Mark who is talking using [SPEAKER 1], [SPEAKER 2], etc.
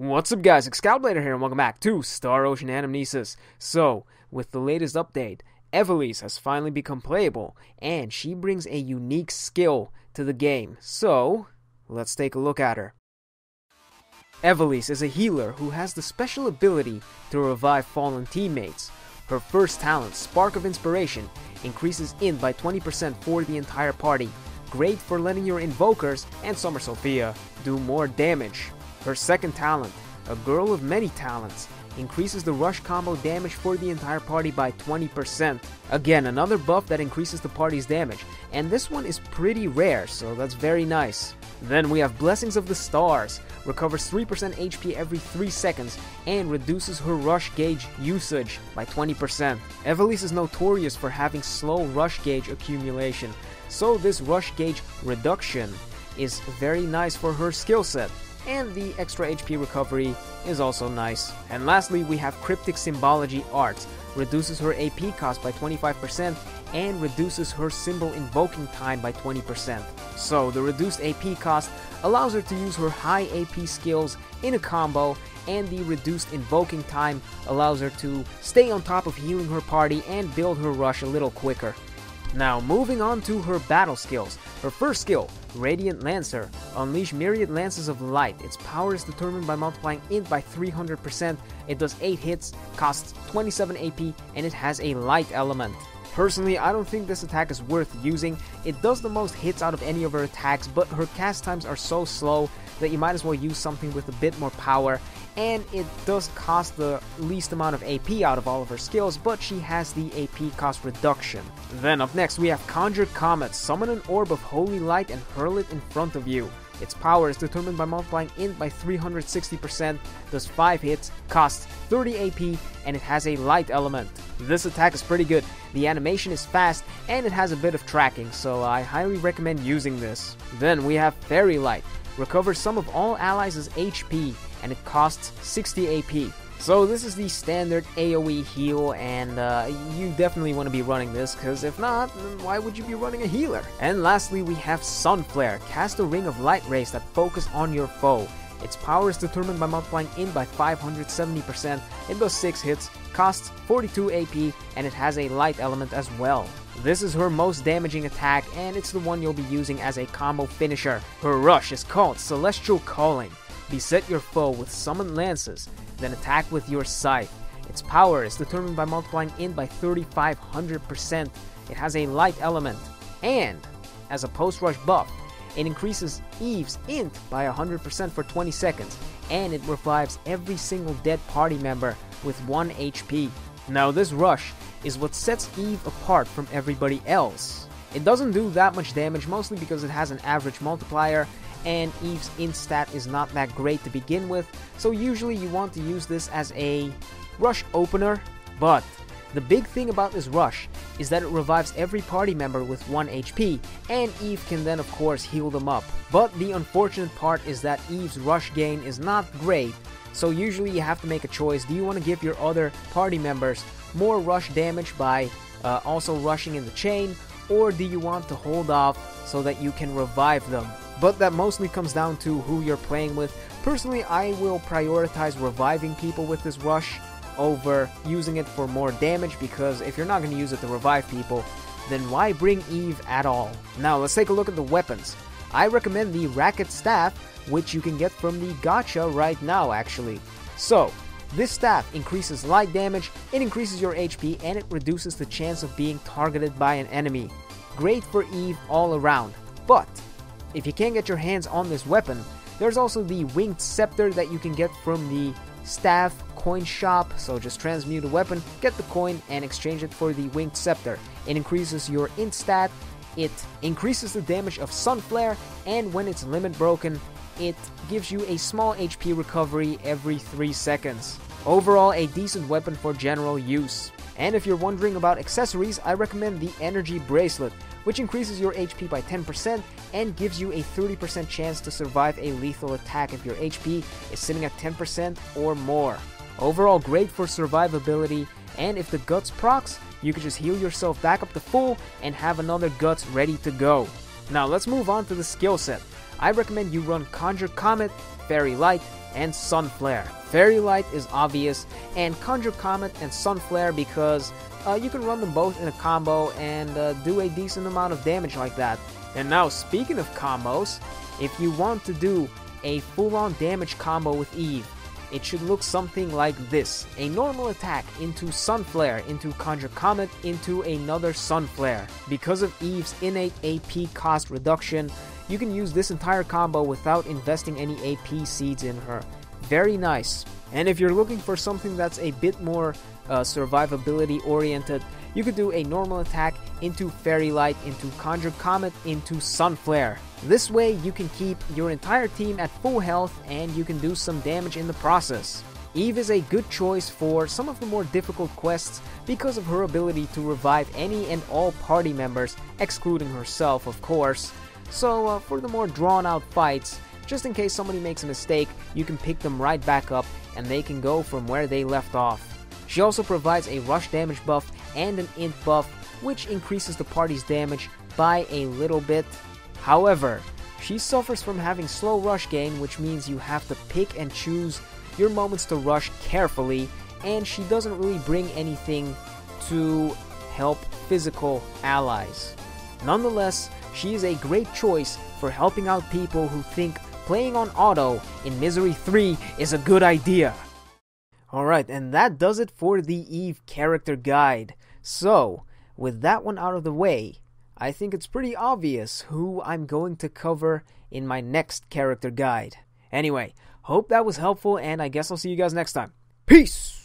[SPEAKER 1] What's up guys, Excalibur here and welcome back to Star Ocean Anamnesis. So, with the latest update, Evelysse has finally become playable, and she brings a unique skill to the game. So, let's take a look at her. Evelysse is a healer who has the special ability to revive fallen teammates. Her first talent, Spark of Inspiration, increases int by 20% for the entire party. Great for letting your invokers and Summer Sophia do more damage. Her second talent, a girl of many talents, increases the rush combo damage for the entire party by 20%. Again, another buff that increases the party's damage, and this one is pretty rare, so that's very nice. Then we have Blessings of the Stars, recovers 3% HP every 3 seconds, and reduces her rush gauge usage by 20%. Evelysse is notorious for having slow rush gauge accumulation, so this rush gauge reduction is very nice for her skill set. And the extra HP recovery is also nice. And lastly, we have Cryptic Symbology Arts, reduces her AP cost by 25% and reduces her symbol invoking time by 20%. So the reduced AP cost allows her to use her high AP skills in a combo, and the reduced invoking time allows her to stay on top of healing her party and build her rush a little quicker. Now, moving on to her battle skills. Her first skill, Radiant Lancer, unleash myriad lances of light. Its power is determined by multiplying int by 300%. It does 8 hits, costs 27 AP, and it has a light element. Personally, I don't think this attack is worth using. It does the most hits out of any of her attacks, but her cast times are so slow that you might as well use something with a bit more power, and it does cost the least amount of AP out of all of her skills, but she has the AP cost reduction. Then up next we have Conjure Comet, summon an orb of holy light and hurl it in front of you. Its power is determined by multiplying int by 360%, does 5 hits, costs 30 AP, and it has a light element. This attack is pretty good. The animation is fast, and it has a bit of tracking, so I highly recommend using this. Then we have Fairy Light, recovers some of all allies' HP, and it costs 60 AP. So this is the standard AoE heal, and you definitely want to be running this, because if not, then why would you be running a healer? And lastly we have Sunflare, cast a ring of light rays that focus on your foe. Its power is determined by multiplying int by 570%, it does 6 hits, costs 42 AP, and it has a light element as well. This is her most damaging attack, and it's the one you'll be using as a combo finisher. Her rush is called Celestial Calling. Beset your foe with summoned lances, then attack with your scythe. Its power is determined by multiplying int by 3500%. It has a light element, and as a post-rush buff, it increases Eve's int by 100% for 20 seconds, and it revives every single dead party member with 1 HP. Now this rush is what sets Eve apart from everybody else. It doesn't do that much damage, mostly because it has an average multiplier, and Eve's int stat is not that great to begin with, so usually you want to use this as a rush opener. But the big thing about this rush is that it revives every party member with 1 HP, and Eve can then of course heal them up. But the unfortunate part is that Eve's rush gain is not great, so usually you have to make a choice. Do you want to give your other party members more rush damage by also rushing in the chain, or do you want to hold off so that you can revive them? But that mostly comes down to who you're playing with. Personally, I will prioritize reviving people with this rush over using it for more damage, because if you're not going to use it to revive people, then why bring Eve at all? Now let's take a look at the weapons. I recommend the Racket Staff, which you can get from the gacha right now actually. So, this staff increases light damage, it increases your HP, and it reduces the chance of being targeted by an enemy. Great for Eve all around. But if you can't get your hands on this weapon, there's also the Winged Scepter that you can get from the Staff coin shop. So just transmute a weapon, get the coin, and exchange it for the Winged Scepter. It increases your int stat, it increases the damage of Sunflare, and when it's limit broken, it gives you a small HP recovery every 3 seconds. Overall, a decent weapon for general use. And if you're wondering about accessories, I recommend the Energy Bracelet, which increases your HP by 10% and gives you a 30% chance to survive a lethal attack if your HP is sitting at 10% or more. Overall, great for survivability, and if the Guts procs, you can just heal yourself back up to full and have another Guts ready to go. Now let's move on to the skill set. I recommend you run Conjure Comet, Fairy Light, and Sun Flare. Fairy Light is obvious, and Conjure Comet and Sun Flare because you can run them both in a combo and do a decent amount of damage like that. And now, speaking of combos, if you want to do a full-on damage combo with Eve, it should look something like this. A normal attack into Sun Flare, into Conjure Comet, into another Sun Flare. Because of Eve's innate AP cost reduction, you can use this entire combo without investing any AP seeds in her. Very nice. And if you're looking for something that's a bit more survivability oriented, you could do a normal attack into Fairy Light, into Conjure Comet, into Sun Flare. This way you can keep your entire team at full health and you can do some damage in the process. Eve is a good choice for some of the more difficult quests because of her ability to revive any and all party members, excluding herself of course. So for the more drawn out fights, just in case somebody makes a mistake, you can pick them right back up and they can go from where they left off. She also provides a rush damage buff and an int buff, which increases the party's damage by a little bit. However, she suffers from having slow rush gain, which means you have to pick and choose your moments to rush carefully, and she doesn't really bring anything to help physical allies. Nonetheless, she is a great choice for helping out people who think playing on auto in Misery 3 is a good idea. Alright, and that does it for the Eve character guide. So, with that one out of the way, I think it's pretty obvious who I'm going to cover in my next character guide. Anyway, hope that was helpful, and I guess I'll see you guys next time. Peace!